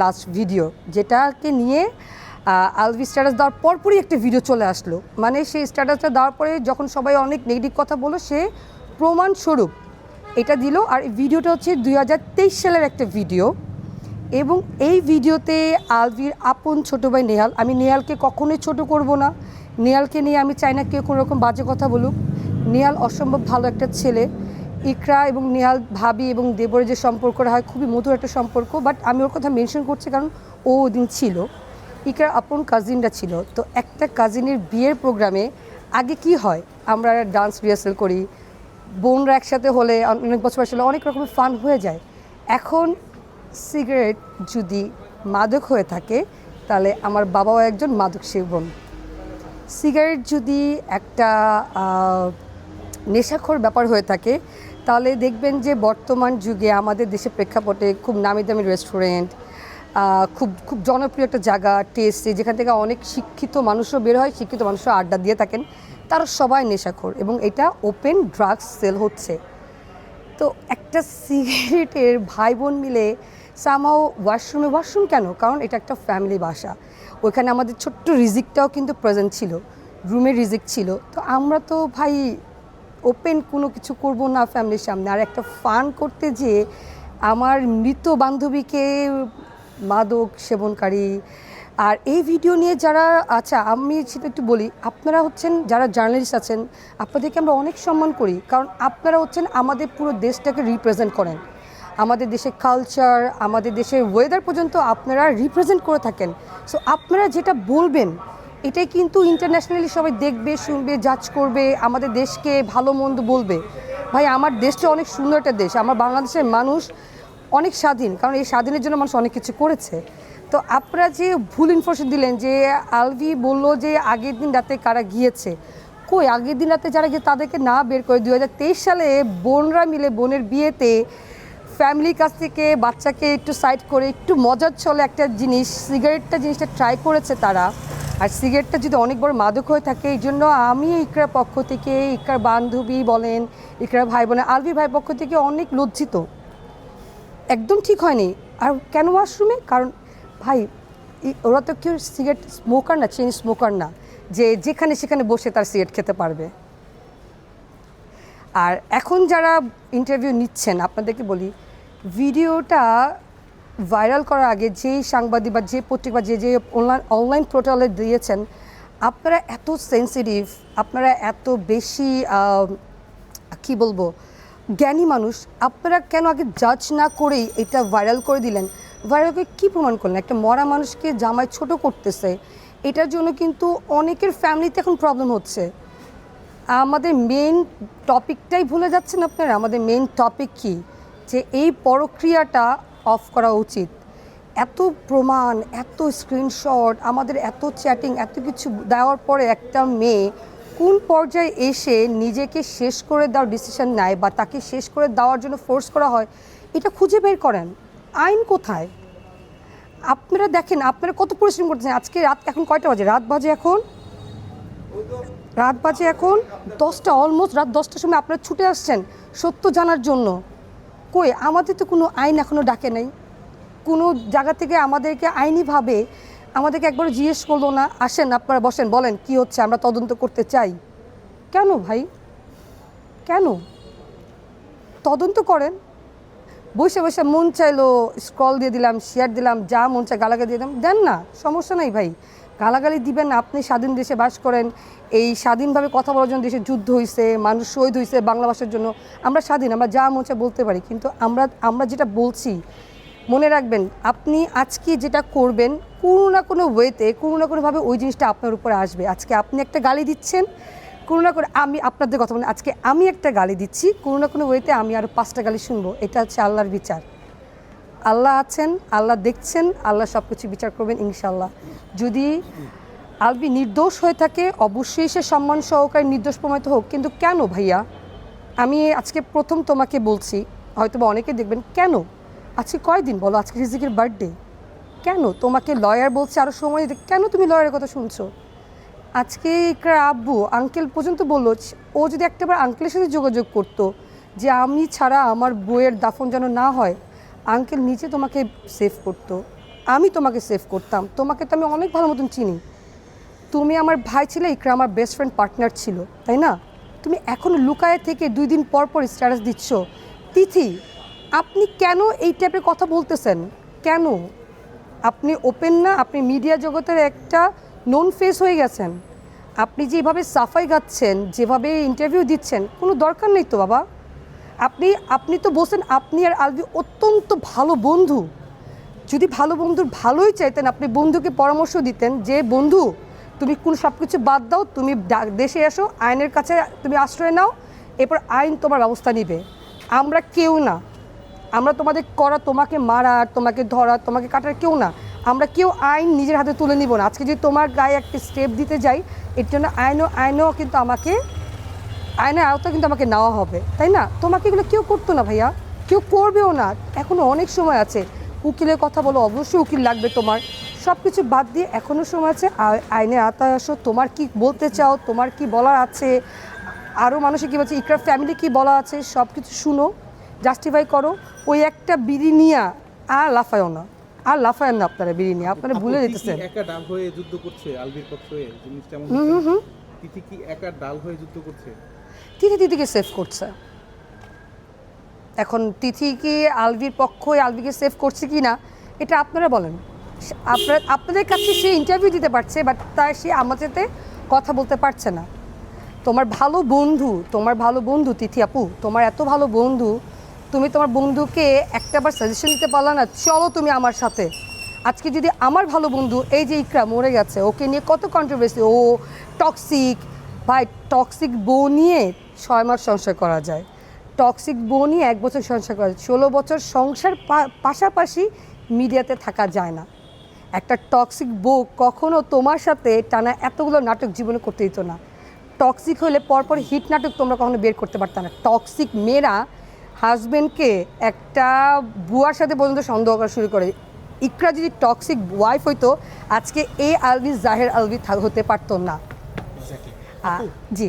Last video যেটাকে নিয়ে Alvi status দেওয়ার পরপরই একটা ভিডিও চলে আসলো, মানে সেই স্ট্যাটাসটা দেওয়ার পরে যখন সবাই অনেক নেগেটিভ কথা বললো, সে প্রমাণস্বরূপ এটা দিল। আর এই ভিডিওটা হচ্ছে 2023 সালের একটা ভিডিও, এবং এই ভিডিওতে আলভির আপন ছোটো ভাই নেহাল, আমি নেহালকে কখনোই ছোট করব না, নেহালকে নিয়ে আমি চাই না কেউ কোনো রকম বাজে কথা বলুক। নেহাল অসম্ভব ভালো একটা ছেলে। ইকরা এবং নেহাল ভাবি এবং দেবরের যে সম্পর্কটা হয় খুবই মধুর একটা সম্পর্ক, বাট আমি ওর কথা মেনশন করছি কারণ ও ওদিন ছিল, ইকরার আপন কাজিনরা ছিল। তো একটা কাজিনের বিয়ের প্রোগ্রামে আগে কি হয়, আমরা ডান্স রিহার্সাল করি, বোনরা একসাথে হলে অনেক বছর আসলে অনেক রকমের ফান হয়ে যায়। এখন সিগারেট যদি মাদক হয়ে থাকে তাহলে আমার বাবাও একজন মাদক সেবন। সিগারেট যদি একটা নেশাখোর ব্যাপার হয়ে থাকে তাহলে দেখবেন যে বর্তমান যুগে আমাদের দেশের প্রেক্ষাপটে খুব নামি দামি রেস্টুরেন্ট, খুব খুব জনপ্রিয় একটা জায়গা টেস্টে, যেখান থেকে অনেক শিক্ষিত মানুষও বের হয়, শিক্ষিত মানুষও আড্ডা দিয়ে থাকেন, তারা সবাই নেশাখোর এবং এটা ওপেন ড্রাগস সেল হচ্ছে। তো একটা সিগারেটের ভাই বোন মিলে সামাও ওয়াশরুম কেন, কারণ এটা একটা ফ্যামিলি বাসা, ওইখানে আমাদের ছোট্ট রিজিকটাও কিন্তু প্রেজেন্ট ছিল, রুমের রিজিক ছিল। তো আমরা তো ভাই ওপেন কোনো কিছু করব না ফ্যামিলির সামনে। আর একটা ফান করতে যেয়ে আমার মৃত বান্ধবীকে মাদক সেবনকারী। আর এই ভিডিও নিয়ে যারা, আচ্ছা আমি সেটা একটু বলি, আপনারা হচ্ছেন যারা জার্নালিস্ট আছেন, আপনাদেরকে আমরা অনেক সম্মান করি, কারণ আপনারা হচ্ছেন আমাদের পুরো দেশটাকে রিপ্রেজেন্ট করেন, আমাদের দেশের কালচার, আমাদের দেশের ওয়েদার পর্যন্ত আপনারা রিপ্রেজেন্ট করে থাকেন। সো আপনারা যেটা বলবেন এটাই কিন্তু ইন্টারন্যাশনালি সবাই দেখবে, শুনবে, জাজ করবে, আমাদের দেশকে ভালো মন্দ বলবে। ভাই আমার দেশটা অনেক সুন্দর একটা দেশ, আমার বাংলাদেশের মানুষ অনেক স্বাধীন, কারণ এই স্বাধীনের জন্য মানুষ অনেক কিছু করেছে। তো আপনারা যে ভুল ইনফরমেশন দিলেন যে আলভি বলল যে আগের দিন রাতে কারা গিয়েছে, কই আগের দিন রাতে যারা গিয়ে তাদেরকে না বের করে 2023 সালে বোনরা মিলে বোনের বিয়েতে ফ্যামিলির কাছ থেকে বাচ্চাকে একটু সাইড করে একটু মজার ছলে একটা জিনিস, সিগারেটটা জিনিসটা ট্রাই করেছে তারা। আর সিগারেটটা যদি অনেক বড় মাদক হয়ে থাকে, এই জন্য আমি ইকরার পক্ষ থেকে, ইকরার বান্ধবী বলেন, ইকরার ভাই বোনের, আলভি ভাইয়ের পক্ষ থেকে অনেক লজ্জিত, একদম ঠিক হয়নি। আর কেন ওয়াশরুমে, কারণ ভাই ওরা তো কেউ সিগারেট স্মোকার না, চেইন স্মোকার না যে যেখানে সেখানে বসে তার সিগারেট খেতে পারবে। আর এখন যারা ইন্টারভিউ নিচ্ছেন আপনাদেরকে বলি, ভিডিওটা ভাইরাল করার আগে যেই সাংবাদিক বা যে পত্রিকা বা যে অনলাইন পোর্টালে দিয়েছেন, আপনারা এত সেন্সিটিভ, আপনারা এত বেশি কি বলবো জ্ঞানী মানুষ, আপনারা কেন আগে জাজ না করেই এটা ভাইরাল করে দিলেন? ভাইরাল করে কী প্রমাণ করলেন? একটা মরা মানুষকে জামাই ছোট করতেছে, এটার জন্য কিন্তু অনেকের ফ্যামিলিতে এখন প্রবলেম হচ্ছে। আমাদের মেইন টপিকটাই ভুলে যাচ্ছেন আপনারা। আমাদের মেইন টপিক কি, যে এই পরক্রিয়াটা অফ করা উচিত। এত প্রমাণ, এত স্ক্রিনশট, আমাদের এত চ্যাটিং, এত কিছু দেওয়ার পরে একটা মেয়ে কোন পর্যায়ে এসে নিজেকে শেষ করে দেওয়ার ডিসিশন নেয় বা তাকে শেষ করে দেওয়ার জন্য ফোর্স করা হয়, এটা খুঁজে বের করেন। আইন কোথায়? আপনারা দেখেন আপনারা কত পরিশ্রম করতেছেন। আজকে রাত এখন কয়টা বাজে? রাত বাজে এখন 10টা, অলমোস্ট রাত 10টার সময় আপনারা ছুটে আসছেন সত্য জানার জন্য। কই আমাদের তো কোনো আইন এখনও ডাকে নাই, কোনো জায়গা থেকে আমাদেরকে আইনিভাবে আমাদেরকে একবার জিজ্ঞেস করলো না, আসেন আপনারা বসেন, বলেন কি হচ্ছে, আমরা তদন্ত করতে চাই। কেন ভাই, কেন? তদন্ত করেন। বসে বসে মন চাইলো স্ক্রল দিয়ে দিলাম, শেয়ার দিলাম, যা মন চায় গালাগালি দিয়ে দিলাম, দেন না, সমস্যা নাই ভাই, গালাগালি দিবেন না। আপনি স্বাধীন দেশে বাস করেন, এই স্বাধীনভাবে কথা বলার জন্য দেশে যুদ্ধ হয়েছে, মানুষ শহীদ হয়েছে বাংলা ভাষার জন্য, আমরা স্বাধীন, আমরা যা মন চায় বলতে পারি। কিন্তু আমরা যেটা বলছি মনে রাখবেন, আপনি আজকে যেটা করবেন কোনো না কোনো ওয়েতে, কোনো না কোনোভাবে ওই জিনিসটা আপনার উপরে আসবে। আজকে আপনি একটা গালি দিচ্ছেন, কোনো না কোনো, আমি আপনাদের কথা বলি, আজকে আমি একটা গালি দিচ্ছি, কোনো না কোনো ওয়েতে আমি আরও 5টা গালি শুনবো। এটা হচ্ছে আল্লাহর বিচার। আল্লাহ আছেন, আল্লাহ দেখছেন, আল্লাহ সব কিছু বিচার করবেন ইনশাল্লাহ। যদি আলভি নির্দোষ হয়ে থাকে অবশ্যই সে সম্মান সহকারে নির্দোষ প্রমাণিত হোক। কিন্তু কেন ভাইয়া, আমি আজকে প্রথম তোমাকে বলছি, হয়তো বা অনেকে দেখবেন, কেন আজকে কয়দিন বলো, আজকে রিজিকের বার্থডে, কেন তোমাকে লয়ার বলছে আরও সময় দিতে, কেন তুমি লয়ারের কথা শুনছো? আজকে ইকরার আব্বু আঙ্কেল পর্যন্ত বললো, ও যদি একটাবার আঙ্কেলের সাথে যোগাযোগ করতো যে আমি ছাড়া আমার বইয়ের দাফন যেন না হয়, আঙ্কেল নিজে তোমাকে সেভ করতো। আমি তোমাকে সেভ করতাম। তোমাকে তো আমি অনেক ভালো মতন চিনি, তুমি আমার ভাই ছিলে, ইকরা আমার বেস্ট ফ্রেন্ড পার্টনার ছিল, তাই না? তুমি এখন লুকায়ে থেকে 2 দিন পর পর স্ট্যাটাস দিচ্ছ। তিথি, আপনি কেন এই টাইপের কথা বলতেছেন? কেন? আপনি ওপেন না, আপনি মিডিয়া জগতের একটা নোন ফেস হয়ে গেছেন। আপনি যেভাবে সাফাই গাচ্ছেন, যেভাবে ইন্টারভিউ দিচ্ছেন, কোনো দরকার নেই তো বাবা। আপনি তো বলছেন আপনি আর আলভি অত্যন্ত ভালো বন্ধু। যদি ভালো বন্ধুর ভালোই চাইতেন, আপনি বন্ধুকে পরামর্শ দিতেন যে বন্ধু তুমি সব কিছু বাদ দাও, তুমি দেশে এসো, আইনের কাছে তুমি আশ্রয় নাও, এরপর আইন তোমার ব্যবস্থা নিবে। আমরা কেউ না, আমরা তোমাদের করা, তোমাকে মারা, তোমাকে ধরা, তোমাকে কাটার কেউ না। আমরা কেউ আইন নিজের হাতে তুলে নিব না। আজকে যদি তোমার গায়ে একটা স্টেপ দিতে যাই, এর জন্য আইনও কিন্তু আমাকে, আইনের আওতা কিন্তু আমাকে নেওয়া হবে, তাই না? তোমাকে এগুলো কেউ করতো না ভাইয়া, কেউ করবেও না। এখনও অনেক সময় আছে। উকিলের কথা বলো, অবশ্যই উকিল লাগবে তোমার। সব কিছু বাদ দিয়ে এখনও সময় আছে, আইনের আওতায় আসো। তোমার কি বলতে চাও, তোমার কি বলার আছে, আরও মানুষের কী বলছে, ইকরার ফ্যামিলি কী বলা আছে, সব কিছু শুনো, জাস্টিফাই করো। ওই একটা বিড়ি নিয়ে আর লাফায়ও না, আর লাফায়েন না আপনারা বিড়ি নিয়ে, আপনারা ভুলে যেতেছেন। একা ডাল হয়ে যুদ্ধ করছে আলভির পক্ষে, জিনিসটা এমন তিথি কি একা ডাল হয়ে যুদ্ধ করছে? তিথিকে সেভ করছে। এখন তিথি কি আলভির পক্ষ হয়ে আলভিকে সেভ করছে কি না, এটা আপনারা বলেন। আপনাদের কাছে সে ইন্টারভিউ দিতে পারছে, বাট তাই সে আমার সাথে কথা বলতে পারছে না। তোমার ভালো বন্ধু তিথি আপু, তোমার এত ভালো বন্ধু, তুমি তোমার বন্ধুকে একটাবার সাজেশন দিতে পারলা না, চলো তুমি আমার সাথে। আজকে যদি আমার ভালো বন্ধু, এই যে ইকরা মরে গেছে, ওকে নিয়ে কত কন্ট্রোভার্সি, ও টক্সিক। ভাই, টক্সিক বউ নিয়ে 6 মাস সংসার করা যায়, টক্সিক বউ নিয়ে 1 বছর সংসার করা যায়, 16 বছর সংসার পাশাপাশি মিডিয়াতে থাকা যায় না। একটা টক্সিক বউ কখনো তোমার সাথে টানা এতগুলো নাটক জীবনে করতে দিত না। টক্সিক হলে পরপর হিট নাটক তোমরা কখনো বের করতে পারত না। টক্সিক মেয়েরা হাজব্যান্ডকে একটা বুয়ার সাথে পর্যন্ত সন্দেহ করা শুরু করে। ইকরা যদি টক্সিক ওয়াইফ হইতো, আজকে এই আলভি জাহের আলভি হতে পারতো না। জি।